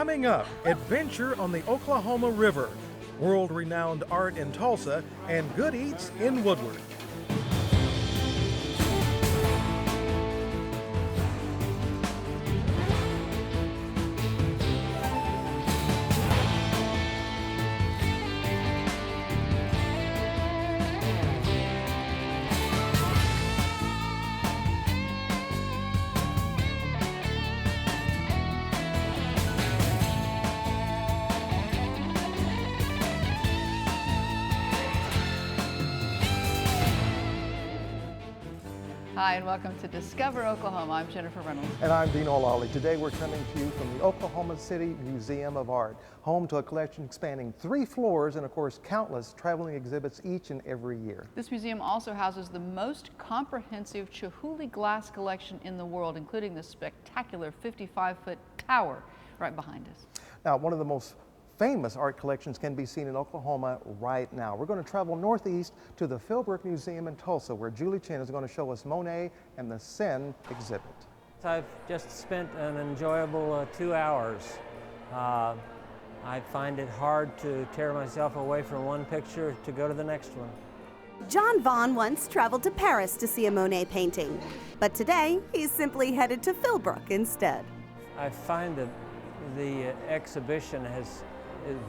Coming up, adventure on the Oklahoma River, world-renowned art in Tulsa, and good eats in Woodward. Hi, and welcome to Discover Oklahoma. I'm Jennifer Reynolds. And I'm Dean O'Lally. Today we're coming to you from the Oklahoma City Museum of Art, home to a collection spanning 3 floors and, of course, countless traveling exhibits each and every year. This museum also houses the most comprehensive Chihuly glass collection in the world, including the spectacular 55-foot tower right behind us. Now, one of the most famous art collections can be seen in Oklahoma right now. We're going to travel northeast to the Philbrook Museum in Tulsa, where Julie Chin is going to show us Monet and the Seine exhibit. I've just spent an enjoyable 2 hours. I find it hard to tear myself away from one picture to go to the next one. John Vaughn once traveled to Paris to see a Monet painting, but today he's simply headed to Philbrook instead. I find that the exhibition is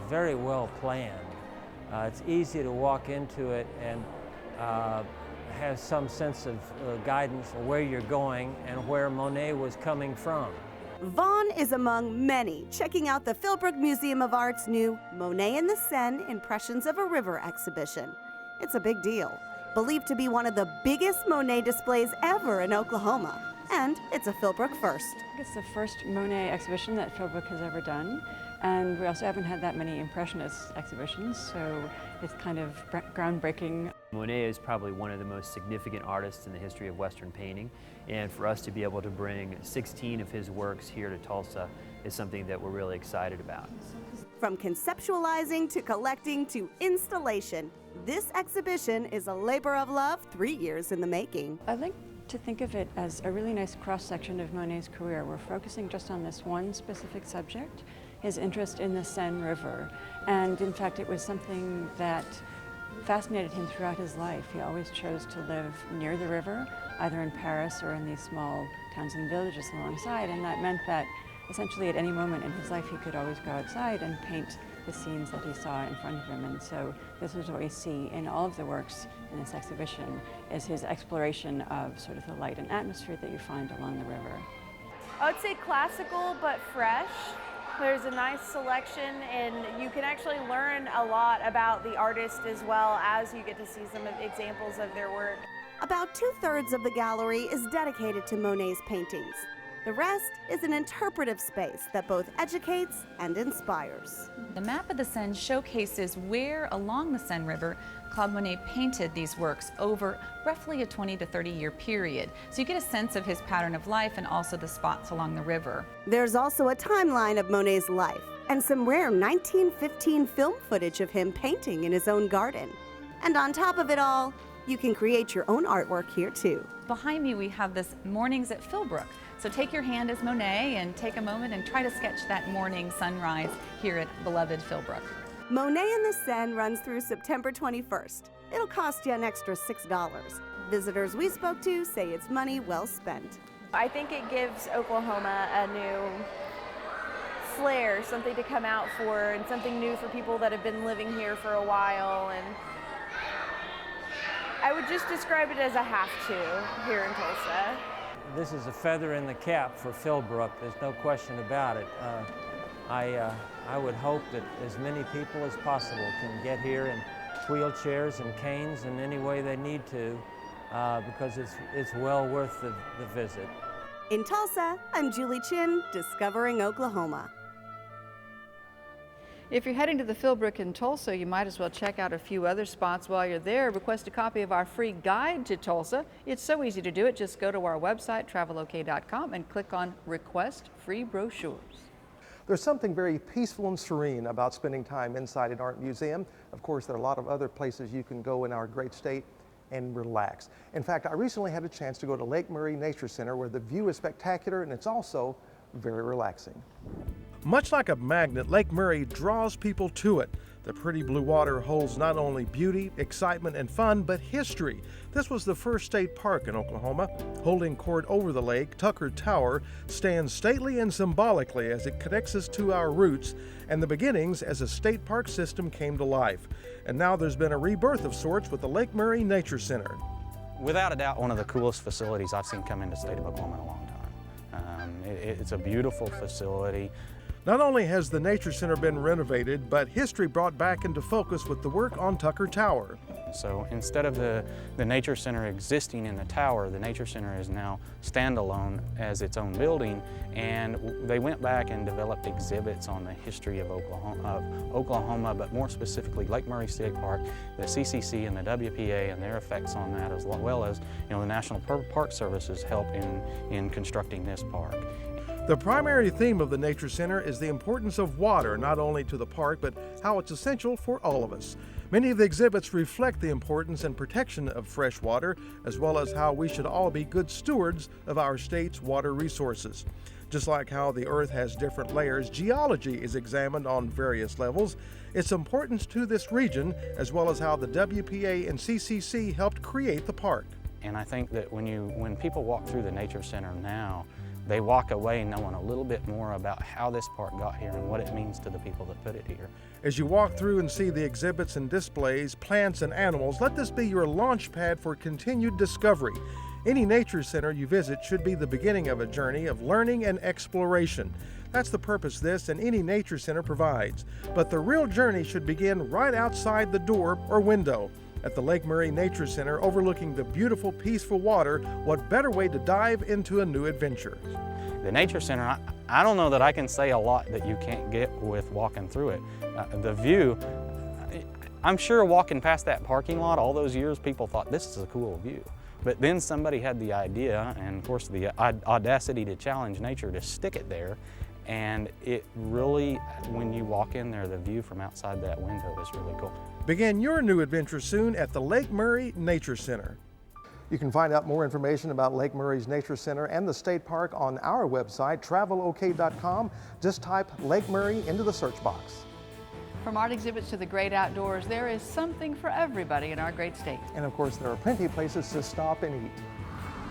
very well planned. It's easy to walk into it and have some sense of guidance of where you're going and where Monet was coming from. Vaughn is among many checking out the Philbrook Museum of Art's new Monet and the Seine Impressions of a River exhibition. It's a big deal, believed to be one of the biggest Monet displays ever in Oklahoma, and it's a Philbrook first. It's the first Monet exhibition that Philbrook has ever done, and we also haven't had that many Impressionist exhibitions, so it's kind of groundbreaking. Monet is probably one of the most significant artists in the history of Western painting, and for us to be able to bring 16 of his works here to Tulsa is something that we're really excited about. From conceptualizing to collecting to installation, this exhibition is a labor of love 3 years in the making. I like to think of it as a really nice cross-section of Monet's career. We're focusing just on this one specific subject, his interest in the Seine River. And in fact, it was something that fascinated him throughout his life. He always chose to live near the river, either in Paris or in these small towns and villages alongside, and that meant that essentially at any moment in his life he could always go outside and paint the scenes that he saw in front of him. And so this is what we see in all of the works in this exhibition, is his exploration of sort of the light and atmosphere that you find along the river. I would say classical but fresh. There's a nice selection, and you can actually learn a lot about the artist as well as you get to see some examples of their work. About 2/3 of the gallery is dedicated to Monet's paintings. The rest is an interpretive space that both educates and inspires. The map of the Seine showcases where along the Seine River Claude Monet painted these works over roughly a 20 to 30 year period. So you get a sense of his pattern of life and also the spots along the river. There's also a timeline of Monet's life and some rare 1915 film footage of him painting in his own garden. And on top of it all, you can create your own artwork here too. Behind me we have this Mornings at Philbrook. So take your hand as Monet and take a moment and try to sketch that morning sunrise here at beloved Philbrook. Monet and the Seine runs through September 21st. It'll cost you an extra $6. Visitors we spoke to say it's money well spent. I think it gives Oklahoma a new flair, something to come out for, and something new for people that have been living here for a while. And I would just describe it as a have-to here in Tulsa. This is a feather in the cap for Philbrook, there's no question about it. I would hope that as many people as possible can get here in wheelchairs and canes in any way they need to, because it's well worth the visit. In Tulsa, I'm Julie Chin, Discovering Oklahoma. If you're heading to the Philbrook in Tulsa, you might as well check out a few other spots while you're there. Request a copy of our free guide to Tulsa. It's so easy to do it. Just go to our website, travelok.com, and click on Request Free Brochures. There's something very peaceful and serene about spending time inside an art museum. Of course, there are a lot of other places you can go in our great state and relax. In fact, I recently had a chance to go to Lake Murray Nature Center, where the view is spectacular and it's also very relaxing. Much like a magnet, Lake Murray draws people to it. The pretty blue water holds not only beauty, excitement, and fun, but history. This was the first state park in Oklahoma. Holding court over the lake, Tucker Tower stands stately and symbolically as it connects us to our roots and the beginnings as a state park system came to life. And now there's been a rebirth of sorts with the Lake Murray Nature Center. Without a doubt, one of the coolest facilities I've seen come into the state of Oklahoma in a long time. It's a beautiful facility. Not only has the Nature Center been renovated, but history brought back into focus with the work on Tucker Tower. So instead of the Nature Center existing in the tower, the Nature Center is now standalone as its own building, and they went back and developed exhibits on the history of Oklahoma, but more specifically Lake Murray State Park, the CCC and the WPA and their effects on that, as well as the National Park Service's help in constructing this park. The primary theme of the Nature Center is the importance of water, not only to the park, but how it's essential for all of us. Many of the exhibits reflect the importance and protection of fresh water, as well as how we should all be good stewards of our state's water resources. Just like how the earth has different layers, geology is examined on various levels, its importance to this region, as well as how the WPA and CCC helped create the park. And I think that when people walk through the Nature Center now, they walk away knowing a little bit more about how this park got here and what it means to the people that put it here. As you walk through and see the exhibits and displays, plants and animals, let this be your launch pad for continued discovery. Any nature center you visit should be the beginning of a journey of learning and exploration. That's the purpose this and any nature center provides. But the real journey should begin right outside the door or window. At the Lake Murray Nature Center, overlooking the beautiful, peaceful water, what better way to dive into a new adventure? The Nature Center, I don't know that I can say a lot that you can't get with walking through it. The view, I'm sure walking past that parking lot all those years, people thought this is a cool view. But then somebody had the idea, and of course the audacity to challenge nature to stick it there. And it really, when you walk in there, the view from outside that window is really cool. Begin your new adventure soon at the Lake Murray Nature Center. You can find out more information about Lake Murray's Nature Center and the state park on our website, travelok.com. Just type Lake Murray into the search box. From art exhibits to the great outdoors, there is something for everybody in our great state. And of course, there are plenty of places to stop and eat.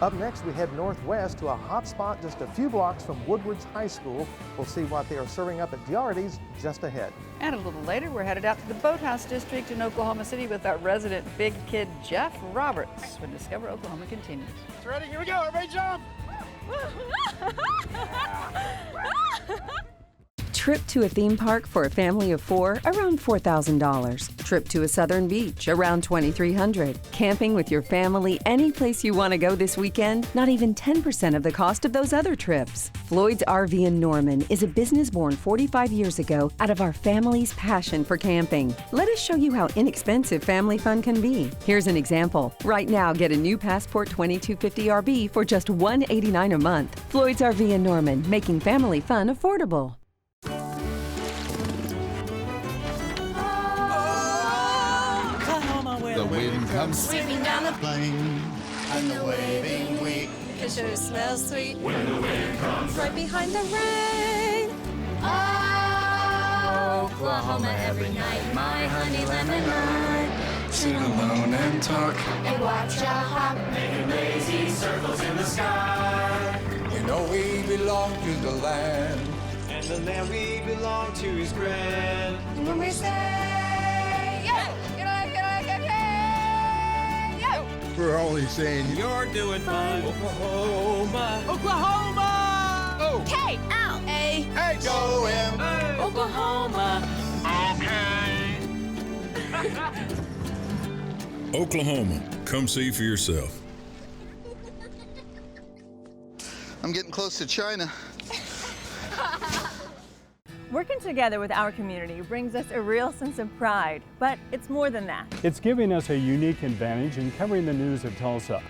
Up next, we head northwest to a hot spot just a few blocks from Woodward's High School. We'll see what they are serving up at Giardi's just ahead. And a little later, we're headed out to the Boathouse District in Oklahoma City with our resident big kid, Jeff Roberts, when Discover Oklahoma continues. It's ready, here we go, everybody jump! Trip to a theme park for a family of 4, around $4,000. Trip to a southern beach, around $2,300. Camping with your family any place you want to go this weekend, not even 10% of the cost of those other trips. Floyd's RV in Norman is a business born 45 years ago out of our family's passion for camping. Let us show you how inexpensive family fun can be. Here's an example. Right now, get a new Passport 2250 RV for just $189 a month. Floyd's RV in Norman, making family fun affordable. The wind comes sweeping down the plain, and the waving wheat can sure smell sweet when the wind comes right behind the rain. Oh, Oklahoma every night, my honey lemon night. Sit alone and talk and watch a hawk making lazy circles in the sky. We know we belong to the land, and the land we belong to is grand. And when we say, yo, we're only saying you're doing fine. Oklahoma. Oklahoma. O. K. L. A. H. O. M. A. Oklahoma. Okay. Oklahoma. Come see for yourself. I'm getting close to China. Working together with our community brings us a real sense of pride, but it's more than that. It's giving us a unique advantage in covering the news of Tulsa,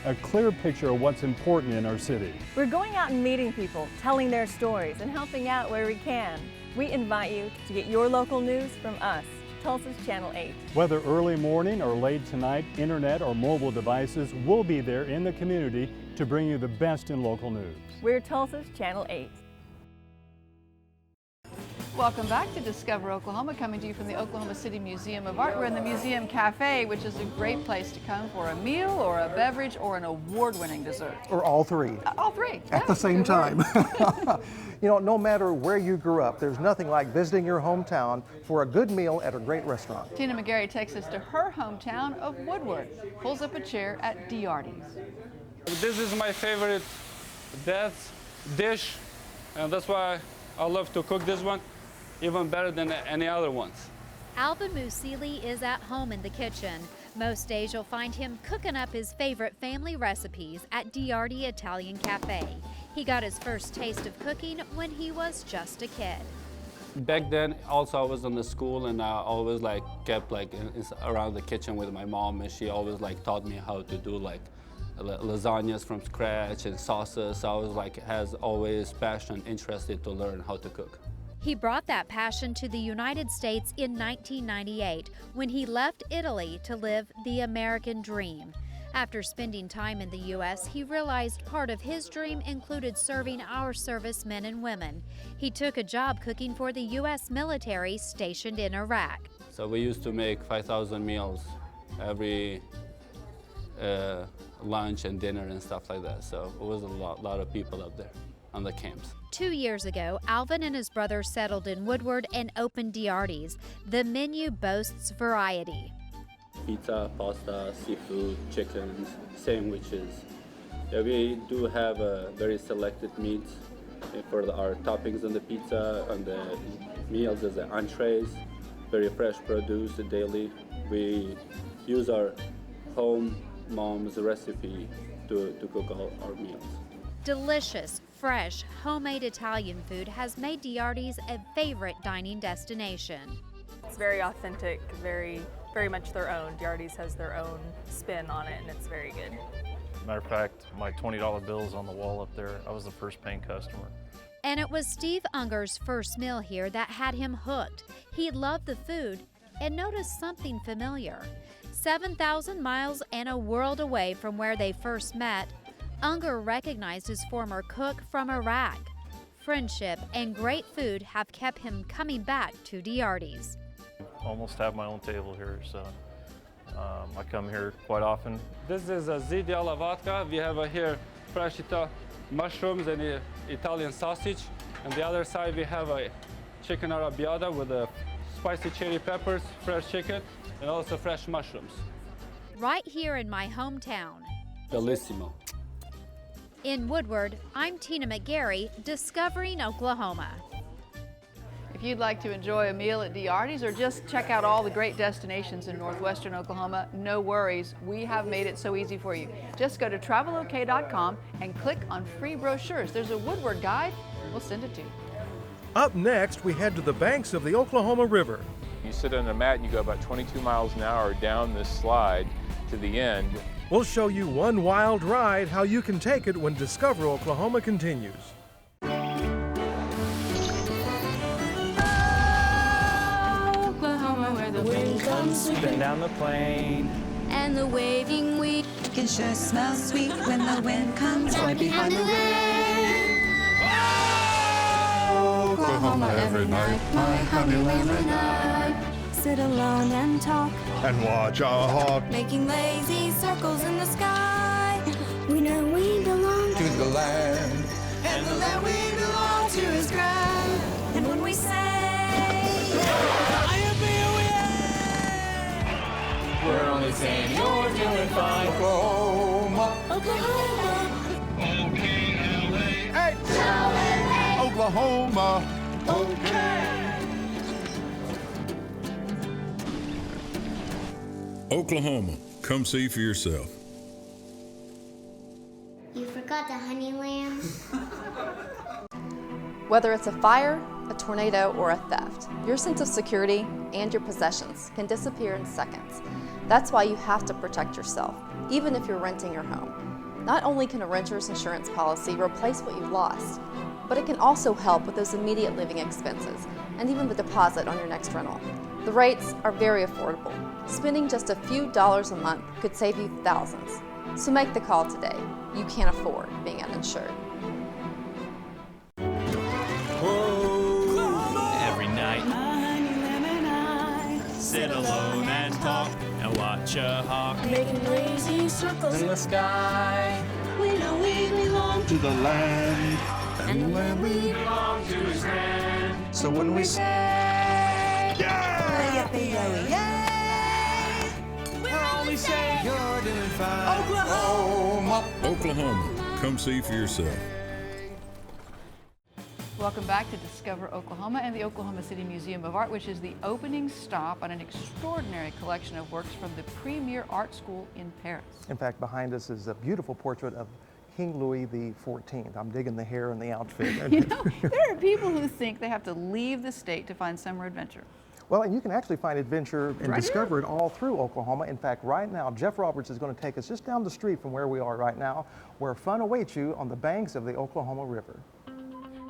a clear picture of what's important in our city. We're going out and meeting people, telling their stories, and helping out where we can. We invite you to get your local news from us, Tulsa's Channel 8. Whether early morning or late tonight, internet or mobile devices will be there in the community to bring you the best in local news. We're Tulsa's Channel 8. Welcome back to Discover Oklahoma, coming to you from the Oklahoma City Museum of Art. We're in the Museum Cafe, which is a great place to come for a meal or a beverage or an award-winning dessert. Or all three. All three. At the same time. You know, no matter where you grew up, there's nothing like visiting your hometown for a good meal at a great restaurant. Tina McGarry takes us to her hometown of Woodward, pulls up a chair at Diardi's. This is my favorite dish, and that's why I love to cook this one, even better than any other ones. Alvin Musili is at home in the kitchen. Most days you'll find him cooking up his favorite family recipes at Diardi Italian Cafe. He got his first taste of cooking when he was just a kid. Back then, also I was in the school, and I always kept around the kitchen with my mom, and she always taught me how to do lasagnas from scratch and sauces. So I was has always passion, interested to learn how to cook. He brought that passion to the United States in 1998 when he left Italy to live the American dream. After spending time in the U.S., he realized part of his dream included serving our servicemen and women. He took a job cooking for the U.S. military stationed in Iraq. So we used to make 5,000 meals every lunch and dinner and stuff like that. So it was a lot of people up there on the camps. 2 years ago, Alvin and his brother settled in Woodward and opened Diardi's. The menu boasts variety. Pizza, pasta, seafood, chickens, sandwiches. Yeah, we do have very selected meats for our toppings on the pizza, and the meals as the entrees, very fresh produce daily. We use our home mom's recipe to cook all our meals. Delicious, fresh, homemade Italian food has made Diardi's a favorite dining destination. It's very authentic, very much their own. Diardi's has their own spin on it, and it's very good. Matter of fact, my $20 bill's on the wall up there. I was the first paying customer. And it was Steve Unger's first meal here that had him hooked. He loved the food and noticed something familiar. 7,000 miles and a world away from where they first met, Unger recognized his former cook from Iraq. Friendship and great food have kept him coming back to Diardi's. Almost have my own table here, so I come here quite often. This is a ziti alla vodka. We have here fresh mushrooms and Italian sausage. On the other side, we have a chicken arrabbiata with spicy cherry peppers, fresh chicken, and also fresh mushrooms. Right here in my hometown. Bellissimo. In Woodward, I'm Tina McGarry, discovering Oklahoma. If you'd like to enjoy a meal at Diardi's or just check out all the great destinations in northwestern Oklahoma, no worries. We have made it so easy for you. Just go to travelok.com and click on free brochures. There's a Woodward guide. We'll send it to you. Up next, we head to the banks of the Oklahoma River. You sit on a mat and you go about 22 miles an hour down this slide to the end. We'll show you one wild ride, how you can take it when Discover Oklahoma continues. Oklahoma, where the wind comes sweeping down the plain, and the waving wheat can sure smell sweet when the wind comes right behind the rain. Oklahoma, every night, my honey lamb and I sit alone and talk and watch a hawk making lazy circles in the sky. We know we belong to the land, and the land we belong to is grand. And when we say we're only saying you're doing fine. Oklahoma, Oklahoma, hey, Oklahoma, okay. Oklahoma, come see for yourself. You forgot the honey lamb. Whether it's a fire, a tornado, or a theft, your sense of security and your possessions can disappear in seconds. That's why you have to protect yourself, even if you're renting your home. Not only can a renter's insurance policy replace what you've lost, but it can also help with those immediate living expenses and even the deposit on your next rental. The rates are very affordable. Spending just a few dollars a month could save you thousands. So make the call today. You can't afford being uninsured. Every Sit alone and talk and watch a hawk making lazy circles in the sky. We know we belong to the land, and the land we belong to is grand. So when we say, yeah, we're only saying you're doing fine. Oklahoma. Oklahoma. Come see for yourself. Welcome back to Discover Oklahoma and the Oklahoma City Museum of Art, which is the opening stop on an extraordinary collection of works from the premier art school in Paris. In fact, behind us is a beautiful portrait of King Louis XIV. I'm digging the hair and the outfit. You know, there are people who think they have to leave the state to find summer adventure. Well, and you can actually find adventure and Right discover it all through Oklahoma. In fact, right now, Jeff Roberts is going to take us just down the street from where we are right now, where fun awaits you on the banks of the Oklahoma River.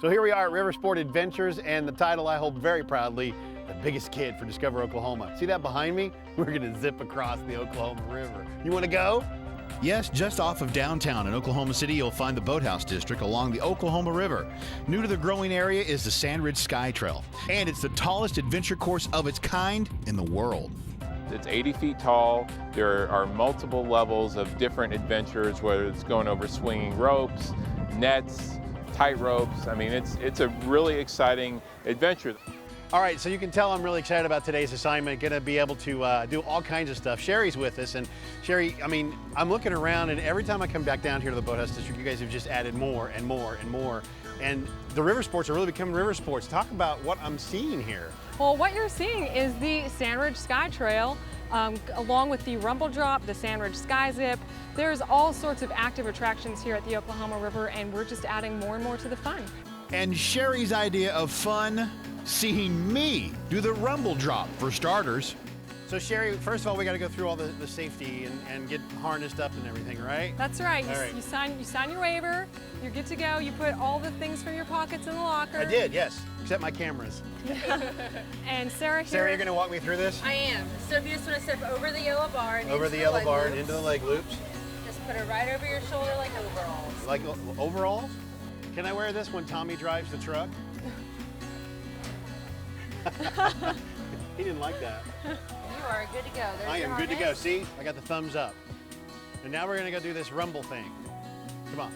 So here we are at River Sport Adventures, and the title I hold very proudly, the biggest kid for Discover Oklahoma. See that behind me? We're gonna zip across the Oklahoma River. You wanna go? Yes, just off of downtown in Oklahoma City, you'll find the Boathouse District along the Oklahoma River. New to the growing area is the Sand Ridge Sky Trail, and it's the tallest adventure course of its kind in the world. It's 80 feet tall. There are multiple levels of different adventures, whether it's going over swinging ropes, nets, tight ropes. I mean, it's a really exciting adventure. All right, so you can tell I'm really excited about today's assignment. Gonna be able to do all kinds of stuff. Sherry's with us, and Sherry, I mean, I'm looking around, and every time I come back down here to the Boathouse District, you guys have just added more and more and more. And the river sports are really becoming river sports. Talk about what I'm seeing here. Well, what you're seeing is the Sand Ridge Sky Trail, along with the Rumble Drop, the Sand Ridge Sky Zip. There's all sorts of active attractions here at the Oklahoma River, and we're just adding more and more to the fun. And Sherry's idea of fun, seeing me do the Rumble Drop for starters. So Sherry, first of all, we got to go through all the safety and get harnessed up and everything, right? That's right. All right. You sign your waiver. You're good to go. You put all the things from your pockets in the locker. I did, yes, except my cameras. And Sarah here. Sarah, you're going to walk me through this? I am. So if you just want to step over the yellow bar and over the yellow bar and into the leg loops. Just put it right over your shoulder like overalls. Like overalls? Can I wear this when Tommy drives the truck? He didn't like that. You are good to go. There's I am your good to go. harness. See, I got the thumbs up. And now we're going to go do this rumble thing. Come on.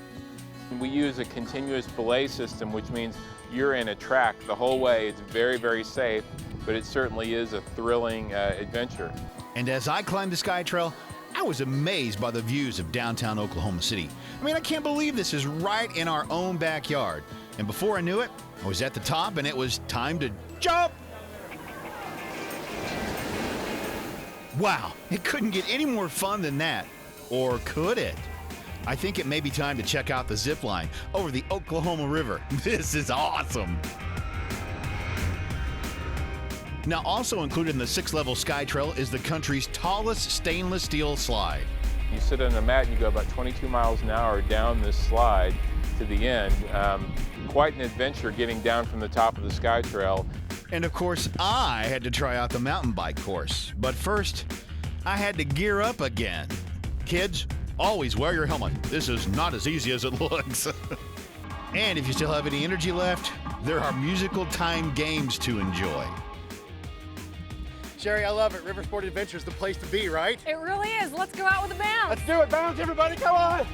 We use a continuous belay system, which means you're in a track the whole way. It's very, very safe, but it certainly is a thrilling adventure. And as I climbed the Sky Trail, I was amazed by the views of downtown Oklahoma City. I mean, I can't believe this is right in our own backyard. And before I knew it, I was at the top and it was time to jump. Wow, it couldn't get any more fun than that. Or could it? I think it may be time to check out the zip line over the Oklahoma River. This is awesome. Now, also included in the 6-level Sky Trail is the country's tallest stainless steel slide. You sit on a mat and you go about 22 miles an hour down this slide to the end. Quite an adventure getting down from the top of the Sky Trail. And of course, I had to try out the mountain bike course. But first, I had to gear up again. Kids, always wear your helmet. This is not as easy as it looks. And if you still have any energy left, there are musical time games to enjoy. Sherry, I love it. River Sport Adventure is the place to be, right? It really is. Let's go out with a bounce. Let's do it. Bounce, everybody. Come on.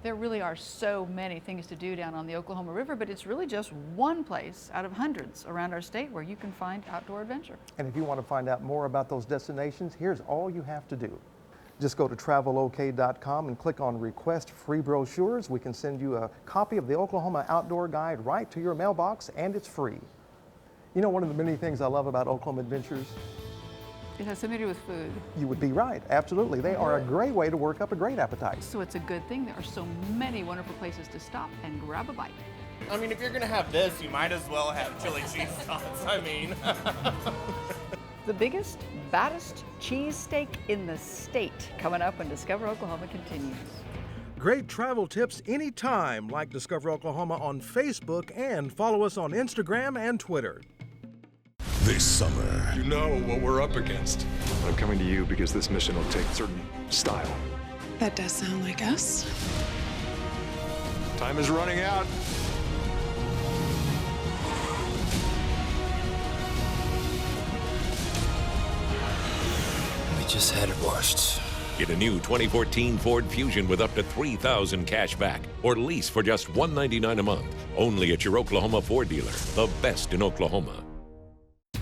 There really are so many things to do down on the Oklahoma River, but it's really just one place out of hundreds around our state where you can find outdoor adventure. And if you want to find out more about those destinations, here's all you have to do. Just go to travelok.com and click on Request Free Brochures. We can send you a copy of the Oklahoma Outdoor Guide right to your mailbox, and it's free. You know, one of the many things I love about Oklahoma Adventures? It has something to do with food. You would be right, absolutely. They are a great way to work up a great appetite. So it's a good thing. There are so many wonderful places to stop and grab a bite. I mean, if you're gonna have this, you might as well have chili cheese sauce. I mean. The biggest, baddest cheesesteak in the state. Coming up when Discover Oklahoma continues. Great travel tips anytime, like Discover Oklahoma on Facebook and follow us on Instagram and Twitter. This summer, you know what we're up against. I'm coming to you because this mission will take certain style. That does sound like us. Time is running out. just had it washed. Get a new 2014 Ford Fusion with up to $3,000 cash back or lease for just $199 a month. Only at your Oklahoma Ford dealer, the best in Oklahoma.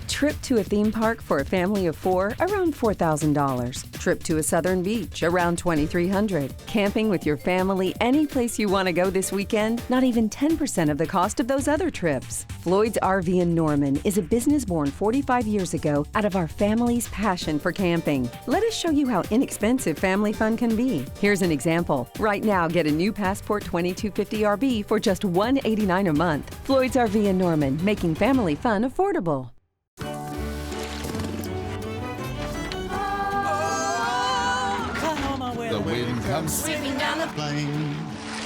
Trip to a theme park for a family of 4, around $4,000. Trip to a southern beach, around $2,300. Camping with your family any place you want to go this weekend, not even 10% of the cost of those other trips. Floyd's RV in Norman is a business born 45 years ago out of our family's passion for camping. Let us show you how inexpensive family fun can be. Here's an example. Right now, get a new Passport 2250 RV for just $189 a month. Floyd's RV in Norman, making family fun affordable. The wind comes sweeping down the plain,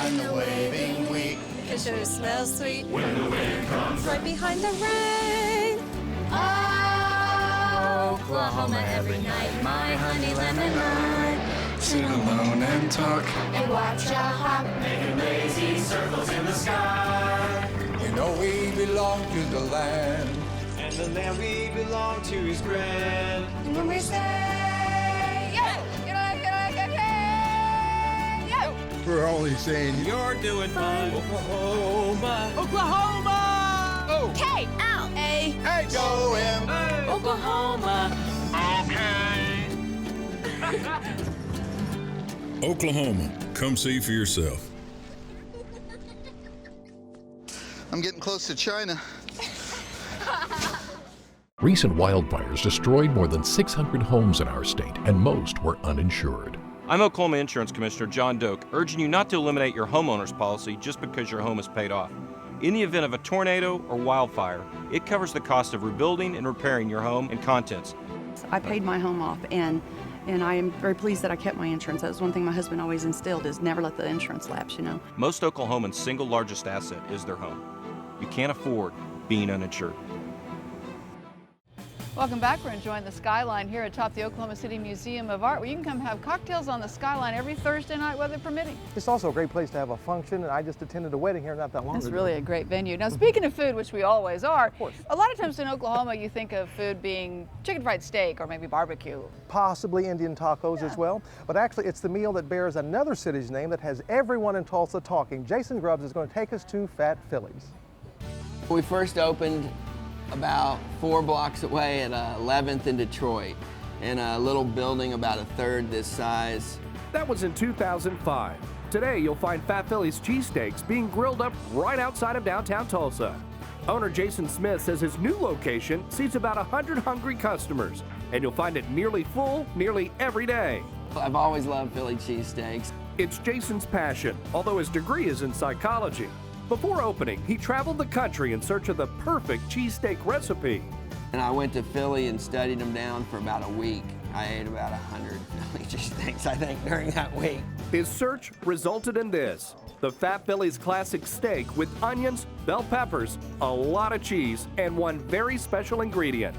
and the waving wheat it sure smells sweet when the wind comes right behind the rain. Oh, Oklahoma every night, my honey lemon mine. Sit alone and talk And watch a hawk making lazy circles in the sky. You know we belong to the land, and the land we belong to is grand. And when we say, yo, We're only saying you're doing fine. Oklahoma. Oklahoma! Oh. K-L-A-H-O-M. Oklahoma. Oklahoma, come see for yourself. I'm getting close to China. Recent wildfires destroyed more than 600 homes in our state, and most were uninsured. I'm Oklahoma Insurance Commissioner John Doak, urging you not to eliminate your homeowner's policy just because your home is paid off. In the event of a tornado or wildfire, it covers the cost of rebuilding and repairing your home and contents. I paid my home off, and I am very pleased that I kept my insurance. That was one thing my husband always instilled, is never let the insurance lapse, you know. Most Oklahomans' single largest asset is their home. You can't afford being uninsured. Welcome back. We're enjoying the skyline here atop the Oklahoma City Museum of Art, where you can come have cocktails on the skyline every Thursday night, weather permitting. It's also a great place to have a function, and I just attended a wedding here not that long ago. That's really a great venue. Now, speaking of food, which we always are, a lot of times in Oklahoma you think of food being chicken fried steak or maybe barbecue. Possibly Indian tacos as well, but actually it's the meal that bears another city's name that has everyone in Tulsa talking. Jason Grubbs is going to take us to Fat Phillies. We first opened about 4 blocks away at 11th in Detroit, in a little building about a third this size. That was in 2005. Today you'll find Fat Phillies cheesesteaks being grilled up right outside of downtown Tulsa. Owner Jason Smith says his new location seats about 100 hungry customers, and you'll find it nearly full nearly every day. I've always loved Philly cheesesteaks. It's Jason's passion, although his degree is in psychology. Before opening, he traveled the country in search of the perfect cheesesteak recipe. And I went to Philly and studied them down for about a week. I ate about 100 Philly cheesesteaks, I think, during that week. His search resulted in this: the Fat Phillies classic steak with onions, bell peppers, a lot of cheese, and one very special ingredient.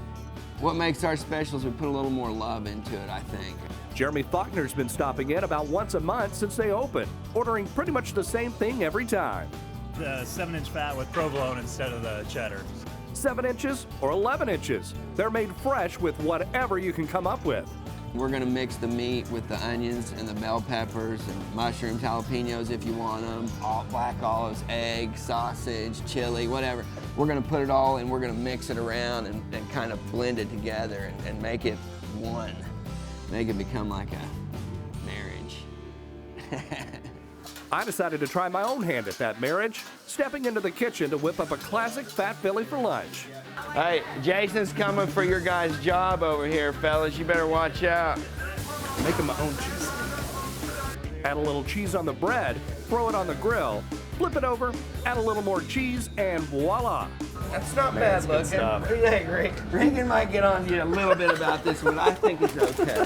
What makes our specials, we put a little more love into it, I think. Jeremy Faulkner's been stopping in about once a month since they opened, ordering pretty much the same thing every time. The 7-inch fat with provolone instead of the cheddar. 7 inches or 11 inches. They're made fresh with whatever you can come up with. We're gonna mix the meat with the onions and the bell peppers and mushrooms, jalapenos if you want them, black olives, egg, sausage, chili, whatever. We're gonna put it all and we're gonna mix it around and kind of blend it together and make it one. Make it become like a marriage. I decided to try my own hand at that marriage, stepping into the kitchen to whip up a classic Fat Philly for lunch. Hey, Jason's coming for your guys' job over here, fellas. You better watch out. Making my own cheese. Add a little cheese on the bread, throw it on the grill, flip it over, add a little more cheese, and voila. That's not bad looking. What do you think, Rick? Regan might get on you a little bit about this one. I think it's okay.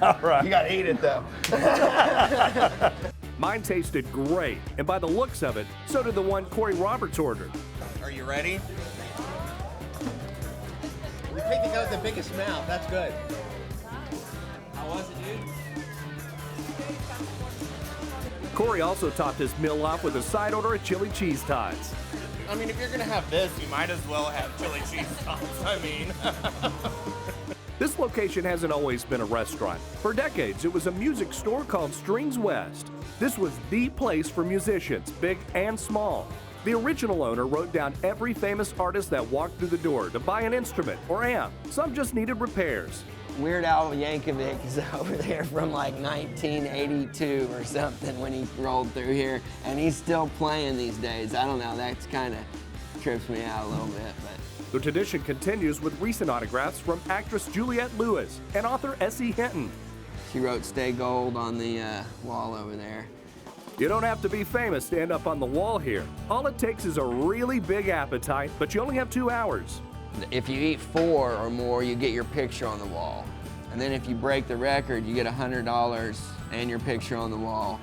All right. You gotta eat it though. Mine tasted great, and by the looks of it, so did the one Corey Roberts ordered. Are you ready? You picked the guy with the biggest mouth. That's good. How was it, dude? Corey also topped his meal off with a side order of chili cheese tots. I mean, if you're gonna have this, you might as well have chili cheese sauce. I mean. This location hasn't always been a restaurant. For decades, it was a music store called Strings West. This was the place for musicians, big and small. The original owner wrote down every famous artist that walked through the door to buy an instrument or amp. Some just needed repairs. Weird Al Yankovic is over there from like 1982 or something when he rolled through here, and he's still playing these days. I don't know, that's kind of trips me out a little bit. But The tradition continues with recent autographs from actress Juliette Lewis and author S.E. Hinton. She wrote "Stay Gold" on the wall over there. You don't have to be famous to end up on the wall here. All it takes is a really big appetite, but you only have 2 hours. If you eat 4 or more, you get your picture on the wall. And then if you break the record, you get $100 and your picture on the wall.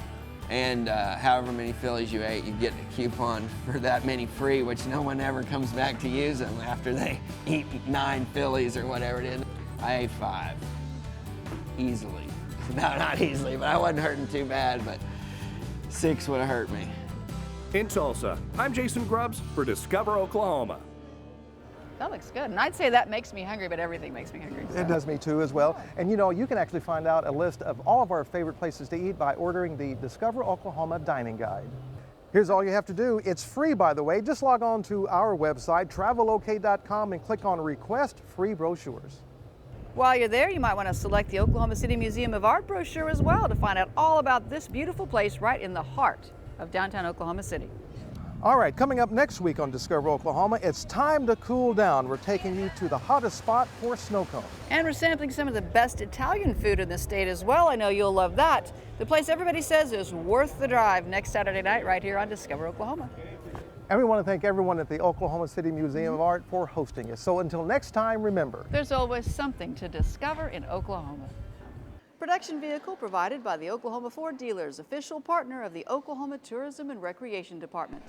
And however many Phillies you ate, you get a coupon for that many free, which no one ever comes back to use them after they eat 9 Phillies or whatever it is. I ate 5, easily. No, not easily, but I wasn't hurting too bad, but 6 would have hurt me. In Tulsa, I'm Jason Grubbs for Discover Oklahoma. That looks good. And I'd say that makes me hungry, but everything makes me hungry. So. It does me too as well. And you know, you can actually find out a list of all of our favorite places to eat by ordering the Discover Oklahoma Dining Guide. Here's all you have to do. It's free, by the way. Just log on to our website, travelok.com, and click on Request Free Brochures. While you're there, you might want to select the Oklahoma City Museum of Art brochure as well to find out all about this beautiful place right in the heart of downtown Oklahoma City. All right, coming up next week on Discover Oklahoma, it's time to cool down. We're taking you to the hottest spot for snow cone. And we're sampling some of the best Italian food in the state as well. I know you'll love that. The place everybody says is worth the drive next Saturday night right here on Discover Oklahoma. And we want to thank everyone at the Oklahoma City Museum of Art for hosting us. So until next time, remember, there's always something to discover in Oklahoma. Production vehicle provided by the Oklahoma Ford Dealers, official partner of the Oklahoma Tourism and Recreation Department.